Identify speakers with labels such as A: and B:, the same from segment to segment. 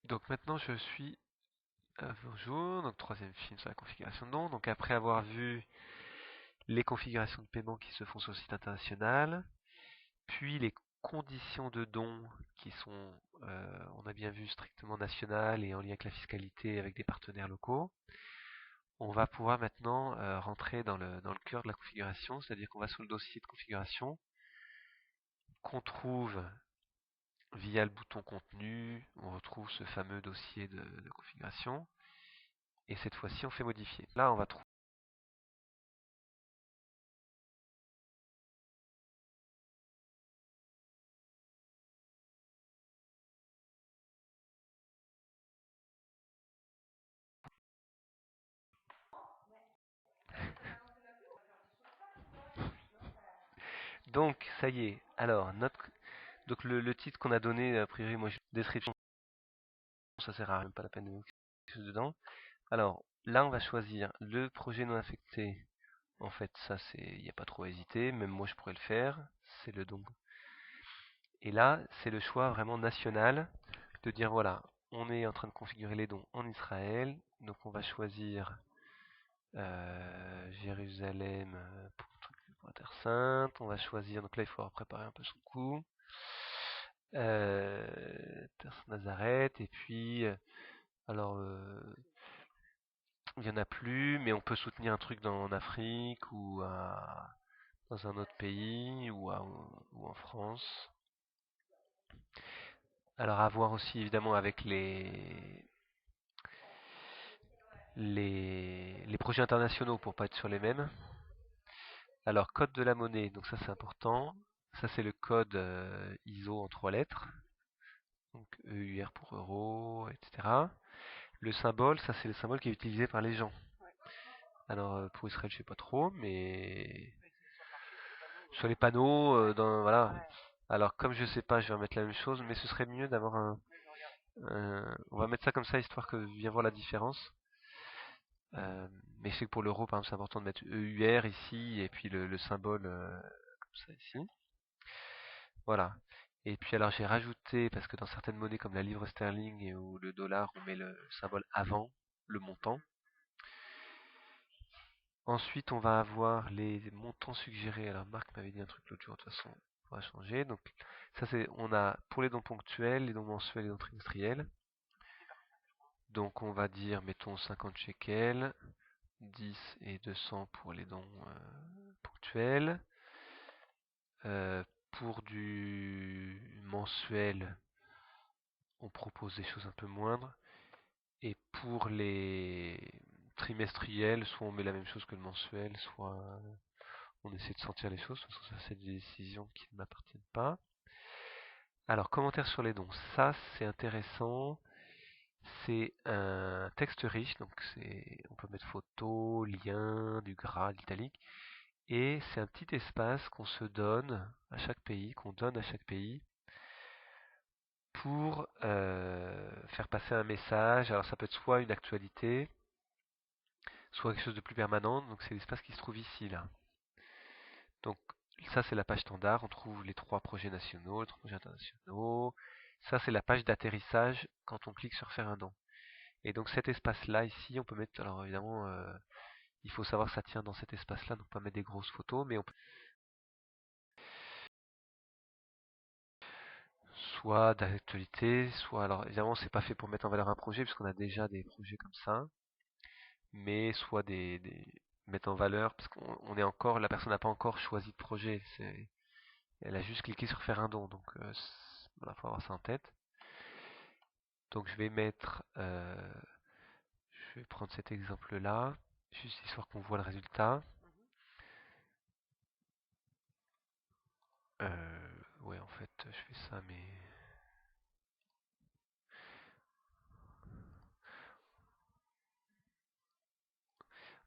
A: Donc maintenant je suis bonjour, donc troisième film sur la configuration de don. Donc après avoir vu les configurations de paiement qui se font sur le site international, puis les conditions de don qui sont, on a bien vu, strictement nationales et en lien avec la fiscalité avec des partenaires locaux, on va pouvoir maintenant rentrer dans le cœur de la configuration, c'est-à-dire qu'on va sur le dossier de configuration, qu'on trouve via le bouton contenu, on retrouve ce fameux dossier de configuration. Et cette fois-ci, on fait modifier. Là, on va trouver. Donc, ça y est. Alors, donc le titre qu'on a donné, a priori, moi, description, ça sert à rien, pas la peine de mettre quelque chose dedans. Alors, là, on va choisir le projet non affecté. En fait, ça, il n'y a pas trop à hésiter. Même moi, je pourrais le faire. C'est le don. Et là, c'est le choix vraiment national de dire, voilà, on est en train de configurer les dons en Israël. Donc, on va choisir Jérusalem pour la Terre Sainte. On va choisir, donc là, il faudra préparer un peu son coup. Terre Sainte Nazareth. Et puis, alors, il n'y en a plus, mais on peut soutenir un truc en Afrique ou dans un autre pays ou en France. Alors à voir aussi évidemment avec les projets internationaux pour pas être sur les mêmes. Alors code de la monnaie, donc ça c'est important. Ça c'est le code ISO en 3 lettres. Donc EUR pour euro, etc. Le symbole, ça c'est le symbole qui est utilisé par les gens. Alors pour Israël je sais pas trop, mais sur les panneaux, voilà. Alors comme je sais pas, je vais remettre la même chose, mais ce serait mieux d'avoir on va mettre ça comme ça histoire que bien voir la différence. Mais je sais que pour l'euro, par exemple, c'est important de mettre EUR ici et puis le symbole comme ça ici. Voilà. Et puis alors j'ai rajouté, parce que dans certaines monnaies comme la livre sterling ou le dollar, on met le symbole avant le montant. Ensuite, on va avoir les montants suggérés. Alors Marc m'avait dit un truc l'autre jour, de toute façon, on va changer. Donc ça c'est, on a pour les dons ponctuels, les dons mensuels et les dons trimestriels. Donc on va dire, mettons 50 shekels, 10 et 200 pour les dons ponctuels. Pour du mensuel, on propose des choses un peu moindres. Et pour les trimestriels, soit on met la même chose que le mensuel, soit on essaie de sortir les choses, parce que ça c'est des décisions qui ne m'appartiennent pas. Alors, commentaire sur les dons. Ça, c'est intéressant. C'est un texte riche, donc on peut mettre photo, lien, du gras, l'italique. Et c'est un petit espace qu'on se donne à chaque pays, qu'on donne à chaque pays, pour faire passer un message. Alors ça peut être soit une actualité, soit quelque chose de plus permanent. Donc c'est l'espace qui se trouve ici, là. Donc ça c'est la page standard, on trouve les 3 projets nationaux, les 3 projets internationaux. Ça c'est la page d'atterrissage quand on clique sur faire un don. Et donc cet espace-là ici, on peut mettre, alors évidemment, il faut savoir que ça tient dans cet espace-là, donc pas mettre des grosses photos, mais on peut soit d'actualité, soit, alors évidemment c'est pas fait pour mettre en valeur un projet, puisqu'on a déjà des projets comme ça, mais soit mettre en valeur, parce qu'on est encore, la personne n'a pas encore choisi de projet, elle a juste cliqué sur faire un don, donc voilà, faut avoir ça en tête. Donc je vais mettre, je vais prendre cet exemple-là, juste histoire qu'on voit le résultat. Ouais, en fait, je fais ça, mais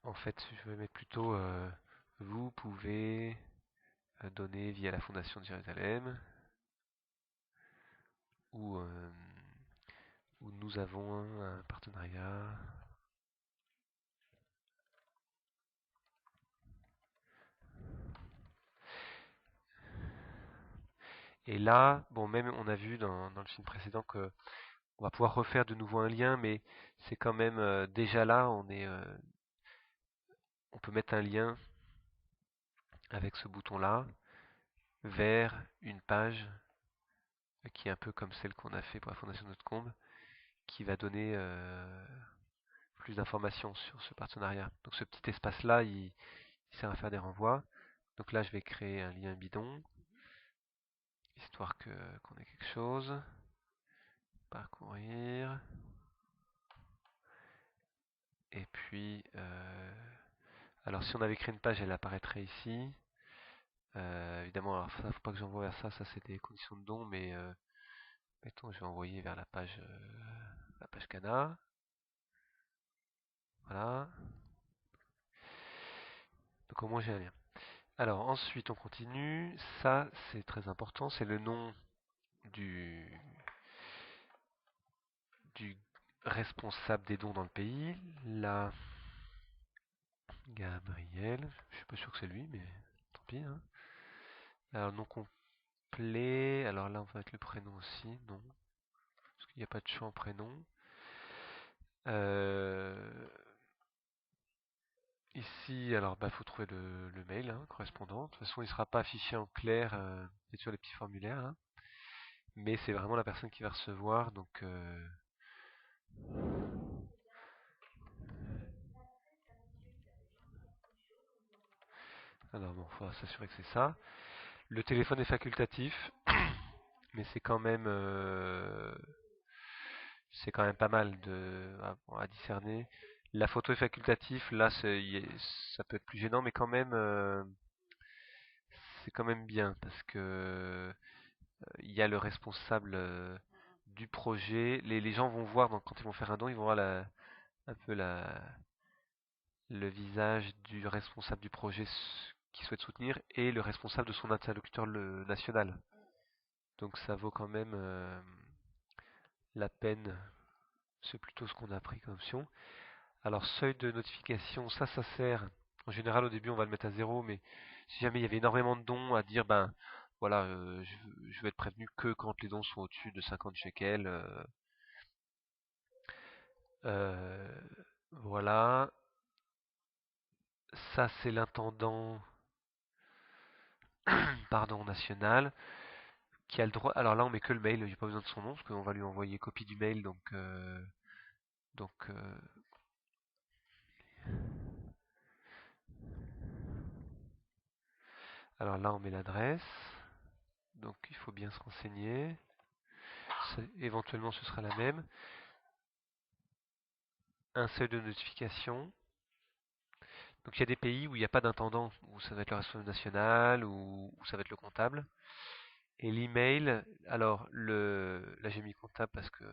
A: en fait, je vais mettre plutôt, vous pouvez donner via la Fondation de Jérusalem, ou où nous avons un partenariat. Et là, bon, même on a vu dans le film précédent que On va pouvoir refaire de nouveau un lien, mais c'est quand même déjà là, on peut mettre un lien avec ce bouton-là vers une page qui est un peu comme celle qu'on a fait pour la Fondation Notre-Combe, qui va donner plus d'informations sur ce partenariat. Donc ce petit espace-là, il sert à faire des renvois. Donc là, je vais créer un lien bidon, histoire qu'on ait quelque chose. Parcourir. Et puis, alors si on avait créé une page, elle apparaîtrait ici. Évidemment, alors ça, faut pas que j'envoie vers ça c'est des conditions de don, mais mettons, je vais envoyer vers la page Cana. Voilà. Donc au moins j'ai un lien. Alors ensuite, on continue. Ça, c'est très important, c'est le nom du, du responsable des dons dans le pays. Là, Gabriel. Je suis pas sûr que c'est lui, mais tant pis, hein. Alors nom complet. Alors là, on va mettre le prénom aussi. Non. Parce qu'il n'y a pas de champ prénom. Euh, Ici, alors bah faut trouver le mail hein, correspondant. De toute façon, il ne sera pas affiché en clair sur les petits formulaires, hein. Mais c'est vraiment la personne qui va recevoir. Donc alors bon, faut s'assurer que c'est ça. Le téléphone est facultatif, mais c'est quand même pas mal à discerner. La photo est facultative, là ça peut être plus gênant, mais quand même c'est quand même bien parce que il y a le responsable du projet. Les gens vont voir donc, quand ils vont faire un don, ils vont voir un peu le visage du responsable du projet qui souhaite soutenir et le responsable de son interlocuteur national. Donc ça vaut quand même la peine. C'est plutôt ce qu'on a pris comme option. Alors seuil de notification, ça sert. En général au début on va le mettre à 0, mais si jamais il y avait énormément de dons à dire, ben voilà, je vais être prévenu que quand les dons sont au-dessus de 50 shekels. Euh, voilà. Ça c'est l'intendant pardon, national qui a le droit. Alors là on met que le mail, j'ai pas besoin de son nom parce qu'on va lui envoyer copie du mail donc alors là on met l'adresse. Donc il faut bien se renseigner. Éventuellement ce sera la même. Un seuil de notification. Donc il y a des pays où il n'y a pas d'intendant, où ça va être le responsable national, où ça va être le comptable. Et l'email, alors là j'ai mis comptable parce que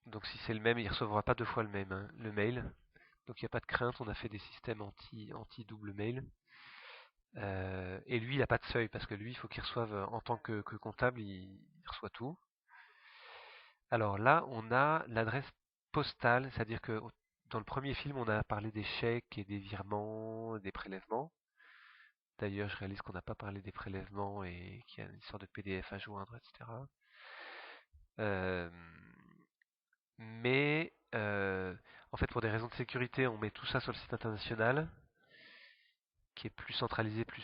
A: donc si c'est le même, il ne recevra pas deux fois le même, hein, le mail. Donc il n'y a pas de crainte, on a fait des systèmes anti double mail. Et lui, il n'a pas de seuil parce que lui, il faut qu'il reçoive en tant que comptable, il reçoit tout. Alors là, on a l'adresse postale, c'est-à-dire que dans le premier film, on a parlé des chèques et des virements, des prélèvements. D'ailleurs, je réalise qu'on n'a pas parlé des prélèvements et qu'il y a une sorte de PDF à joindre, etc. Euh, mais en fait, pour des raisons de sécurité, on met tout ça sur le site international, qui est plus centralisé, plus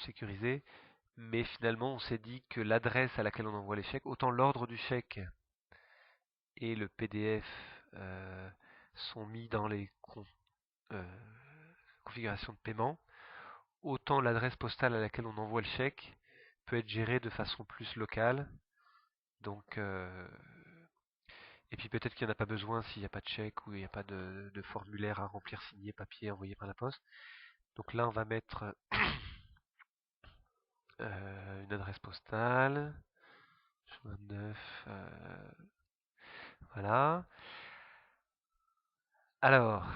A: sécurisé. Mais finalement, on s'est dit que l'adresse à laquelle on envoie les chèques, autant l'ordre du chèque et le PDF sont mis dans les euh, configurations de paiement, autant l'adresse postale à laquelle on envoie le chèque peut être gérée de façon plus locale. Donc, et puis peut-être qu'il n'y en a pas besoin s'il n'y a pas de chèque ou il n'y a pas de formulaire à remplir, signé, papier, envoyé par la poste. Donc là, on va mettre une adresse postale. Chemin neuf, voilà. Alors,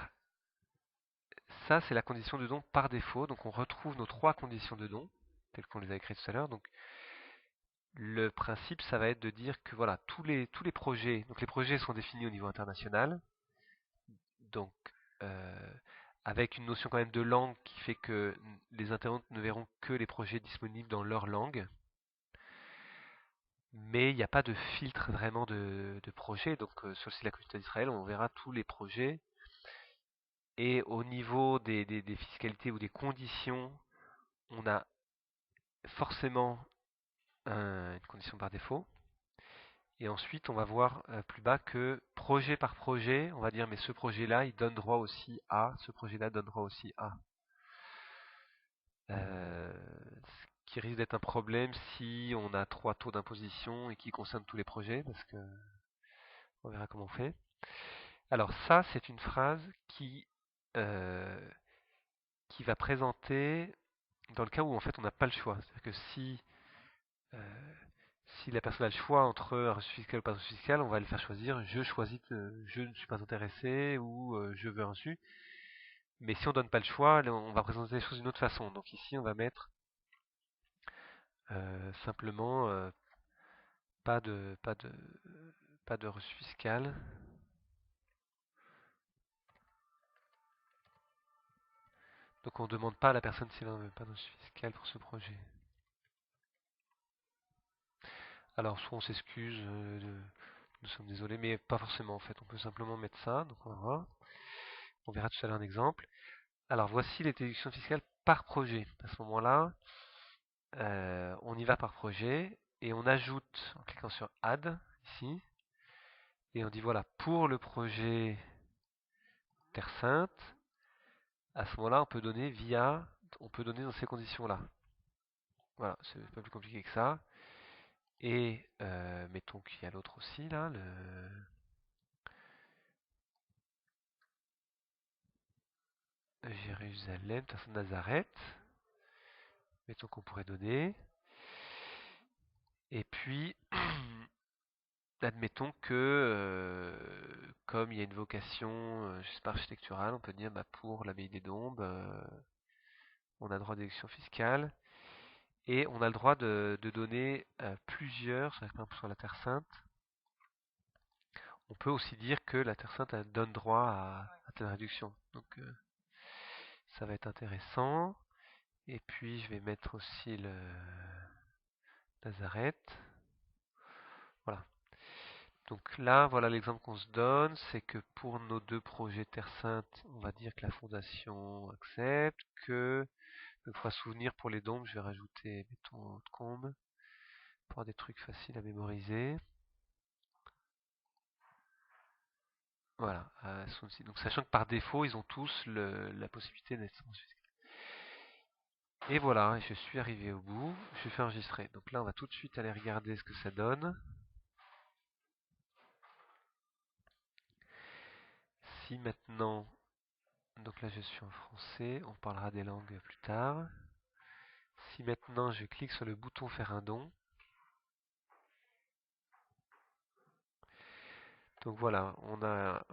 A: ça, c'est la condition de don par défaut. Donc, on retrouve nos trois conditions de don, telles qu'on les a écrites tout à l'heure. Donc, le principe, ça va être de dire que voilà, tous les projets, donc les projets sont définis au niveau international, donc euh, avec une notion quand même de langue qui fait que les internautes ne verront que les projets disponibles dans leur langue. mais il n'y a pas de filtre vraiment de projets. Donc sur le site de la communauté d'Israël, on verra tous les projets. Et au niveau des fiscalités ou des conditions, on a forcément une condition par défaut. Et ensuite, on va voir plus bas que projet par projet, on va dire, mais ce projet-là, il donne droit aussi à, ce projet-là donne droit aussi à. Ce qui risque d'être un problème si on a 3 taux d'imposition et qui concernent tous les projets, parce que on verra comment on fait. Alors ça, c'est une phrase euh, qui va présenter dans le cas où en fait on n'a pas le choix. C'est-à-dire que euh, si la personne a le choix entre un reçu fiscal ou pas un reçu fiscal, on va le faire choisir je choisis, je ne suis pas intéressé ou je veux un reçu. Mais si on donne pas le choix, on va présenter les choses d'une autre façon. Donc ici, on va mettre simplement pas de pas de pas de reçu fiscal. Donc on ne demande pas à la personne s'il n'en veut pas de reçu fiscal pour ce projet. Alors soit on s'excuse, nous sommes désolés, mais pas forcément en fait. On peut simplement mettre ça. Donc on va voir. On verra tout à l'heure un exemple. Alors voici les déductions fiscales par projet. À ce moment-là, on y va par projet et on ajoute en cliquant sur Add ici et on dit voilà pour le projet Terre Sainte. À ce moment-là, on peut donner dans ces conditions-là. Voilà, c'est pas plus compliqué que ça. Et mettons qu'il y a l'autre aussi là, le Jérusalem, personne de Nazareth. Mettons qu'on pourrait donner. Et puis, admettons que, comme il y a une vocation, je sais pas, architecturale, on peut dire bah, pour l'abbaye des Dombes, on a droit à déduction fiscale. Et on a le droit de donner plusieurs, par exemple sur la Terre Sainte. On peut aussi dire que la Terre Sainte donne droit à telle réduction. Donc ça va être intéressant. Et puis je vais mettre aussi le Nazareth. Voilà. Donc là, voilà l'exemple qu'on se donne, c'est que pour nos deux projets Terre Sainte, on va dire que la fondation accepte, que il faudra souvenir pour les dômes, je vais rajouter, mettons, Haute-Combe, pour avoir des trucs faciles à mémoriser. Voilà, donc sachant que par défaut, ils ont tous la possibilité d'être sans fiscal. Et voilà, je suis arrivé au bout, je fais enregistrer. Donc là, on va tout de suite aller regarder ce que ça donne. Si maintenant, donc là je suis en français, on parlera des langues plus tard. Si maintenant je clique sur le bouton faire un don, donc voilà, on a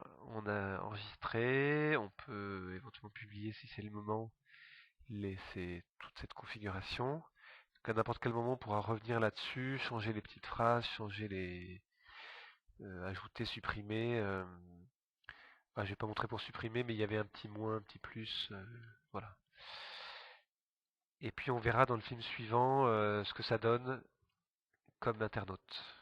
A: enregistré, on peut éventuellement publier si c'est le moment, laisser toute cette configuration. Donc à n'importe quel moment on pourra revenir là-dessus, changer les petites phrases, changer les... ajouter, supprimer. Je vais pas montrer pour supprimer, mais il y avait un petit moins, un petit plus, voilà. Et puis on verra dans le film suivant ce que ça donne comme internaute.